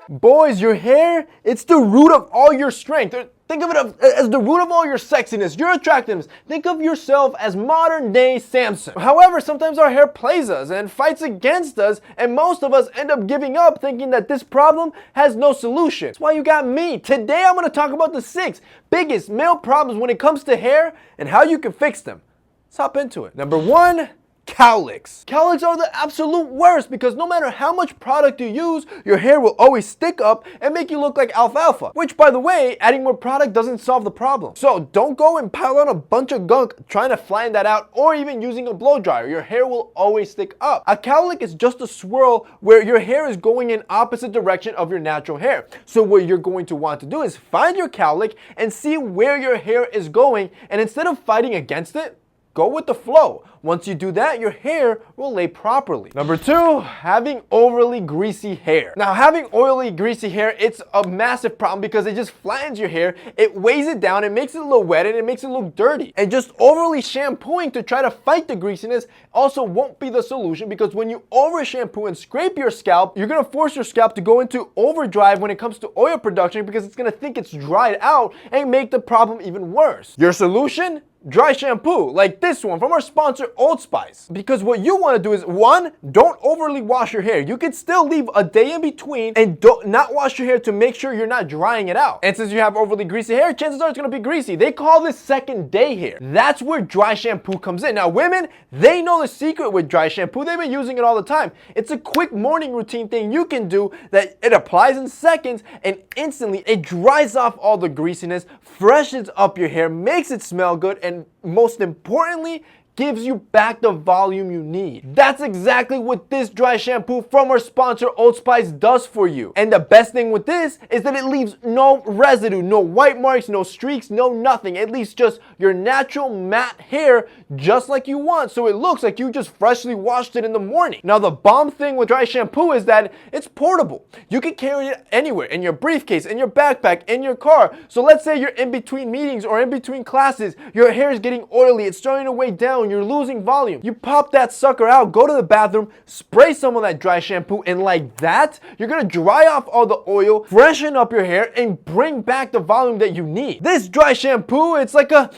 Boys, your hair, it's the root of all your strength. Think of it as the root of all your sexiness, your attractiveness. Think of yourself as modern day Samson. However, sometimes our hair plays us and fights against us, and most of us end up giving up thinking that this problem has no solution. That's why you got me. Today I'm going to talk about the 6 biggest male problems when it comes to hair and how you can fix them. Let's hop into it. Number 1. Cowlicks. Cowlicks are the absolute worst because no matter how much product you use, your hair will always stick up and make you look like alfalfa. Which, by the way, adding more product doesn't solve the problem. So don't go and pile on a bunch of gunk trying to flatten that out or even using a blow dryer. Your hair will always stick up. A cowlick is just a swirl where your hair is going in opposite direction of your natural hair. So what you're going to want to do is find your cowlick and see where your hair is going, and instead of fighting against it, go with the flow. Once you do that, your hair will lay properly. Number 2, having overly greasy hair. Now, having oily, greasy hair, it's a massive problem because it just flattens your hair, it weighs it down, it makes it a little wet, and it makes it look dirty. And just overly shampooing to try to fight the greasiness also won't be the solution, because when you over shampoo and scrape your scalp, you're gonna force your scalp to go into overdrive when it comes to oil production, because it's gonna think it's dried out and make the problem even worse. Your solution? Dry shampoo, like this one from our sponsor Old Spice. Because what you want to do is, 1, don't overly wash your hair. You can still leave a day in between and don't not wash your hair to make sure you're not drying it out. And since you have overly greasy hair, chances are it's going to be greasy. They call this second day hair. That's where dry shampoo comes in. Now women, they know the secret with dry shampoo. They've been using it all the time. It's a quick morning routine thing you can do that it applies in seconds, and instantly it dries off all the greasiness, freshens up your hair, makes it smell good, and most importantly, gives you back the volume you need. That's exactly what this dry shampoo from our sponsor Old Spice does for you. And the best thing with this is that it leaves no residue, no white marks, no streaks, no nothing. It leaves just your natural matte hair just like you want, so it looks like you just freshly washed it in the morning. Now the bomb thing with dry shampoo is that it's portable. You can carry it anywhere, in your briefcase, in your backpack, in your car. So let's say you're in between meetings or in between classes, your hair is getting oily, it's starting to weigh down, you're losing volume. You pop that sucker out, go to the bathroom, spray some of that dry shampoo, and like that, you're gonna dry off all the oil, freshen up your hair, and bring back the volume that you need. This dry shampoo, it's like a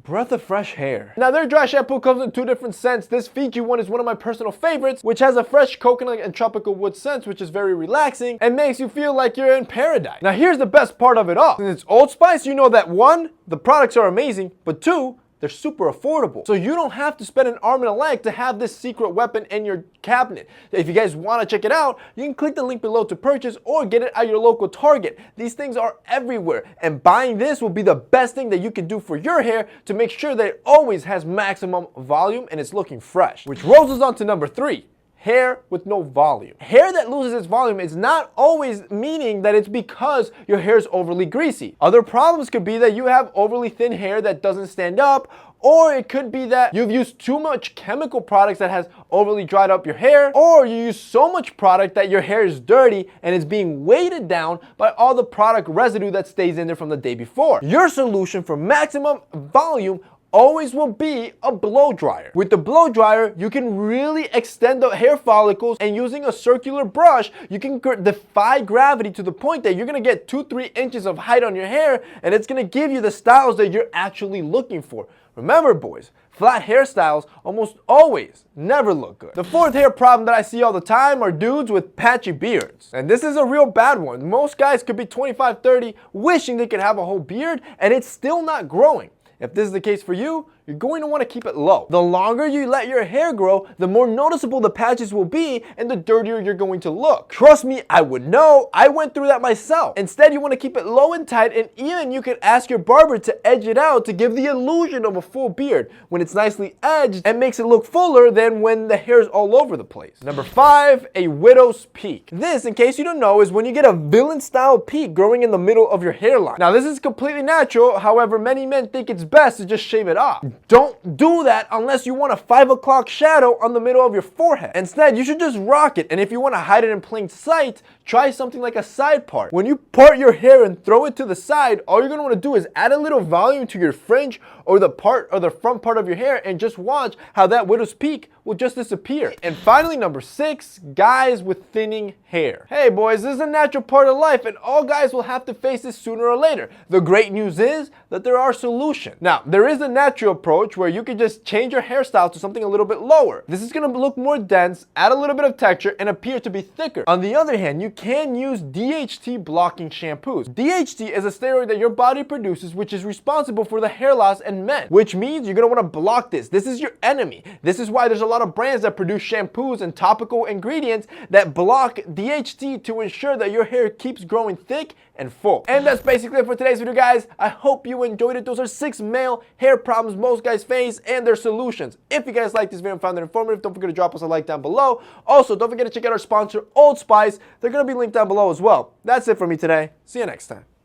breath of fresh hair. Now their dry shampoo comes in 2 different scents. This Fiji one is one of my personal favorites, which has a fresh coconut and tropical wood scent, which is very relaxing and makes you feel like you're in paradise. Now here's the best part of it all. Since it's Old Spice, you know that 1, the products are amazing, but 2, they're super affordable. So you don't have to spend an arm and a leg to have this secret weapon in your cabinet. If you guys want to check it out, you can click the link below to purchase or get it at your local Target. These things are everywhere, and buying this will be the best thing that you can do for your hair to make sure that it always has maximum volume and it's looking fresh. Which rolls us on to number 3. Hair with no volume. Hair that loses its volume is not always meaning that it's because your hair is overly greasy. Other problems could be that you have overly thin hair that doesn't stand up, or it could be that you've used too much chemical products that has overly dried up your hair, or you use so much product that your hair is dirty and it's being weighted down by all the product residue that stays in there from the day before. Your solution for maximum volume always will be a blow dryer. With the blow dryer, you can really extend the hair follicles, and using a circular brush, you can defy gravity to the point that you're gonna get 2-3 inches of height on your hair, and it's gonna give you the styles that you're actually looking for. Remember boys, flat hairstyles almost always never look good. The 4th hair problem that I see all the time are dudes with patchy beards. And this is a real bad one. Most guys could be 25, 30, wishing they could have a whole beard, and it's still not growing. If this is the case for you, you're going to want to keep it low. The longer you let your hair grow, the more noticeable the patches will be and the dirtier you're going to look. Trust me, I would know. I went through that myself. Instead, you want to keep it low and tight, and even you could ask your barber to edge it out to give the illusion of a full beard when it's nicely edged and makes it look fuller than when the hair's all over the place. Number 5, a widow's peak. This, in case you don't know, is when you get a villain style peak growing in the middle of your hairline. Now, this is completely natural. However, many men think it's best to just shave it off. don't do that unless you want a 5 o'clock shadow on the middle of your forehead. Instead, you should just rock it, and if you want to hide it in plain sight, try something like a side part. When you part your hair and throw it to the side, all you're going to want to do is add a little volume to your fringe or the front part of your hair, and just watch how that widow's peak will just disappear. And finally, number 6, guys with thinning hair. Hey boys, this is a natural part of life, and all guys will have to face this sooner or later. The great news is that there are solutions. Now, there is a natural approach where you can just change your hairstyle to something a little bit lower. This is going to look more dense, add a little bit of texture, and appear to be thicker. On the other hand, you can use DHT blocking shampoos. DHT is a steroid that your body produces, which is responsible for the hair loss in men, which means you're going to want to block this. This is your enemy. This is why there's a lot of brands that produce shampoos and topical ingredients that block DHT to ensure that your hair keeps growing thick and full. And that's basically it for today's video, guys. I hope you enjoyed it. Those are 6 male hair problems most guys face and their solutions. If you guys liked this video and found it informative, don't forget to drop us a like down below. Also, don't forget to check out our sponsor, Old Spice. They're going to be linked down below as well. That's it for me today. See you next time.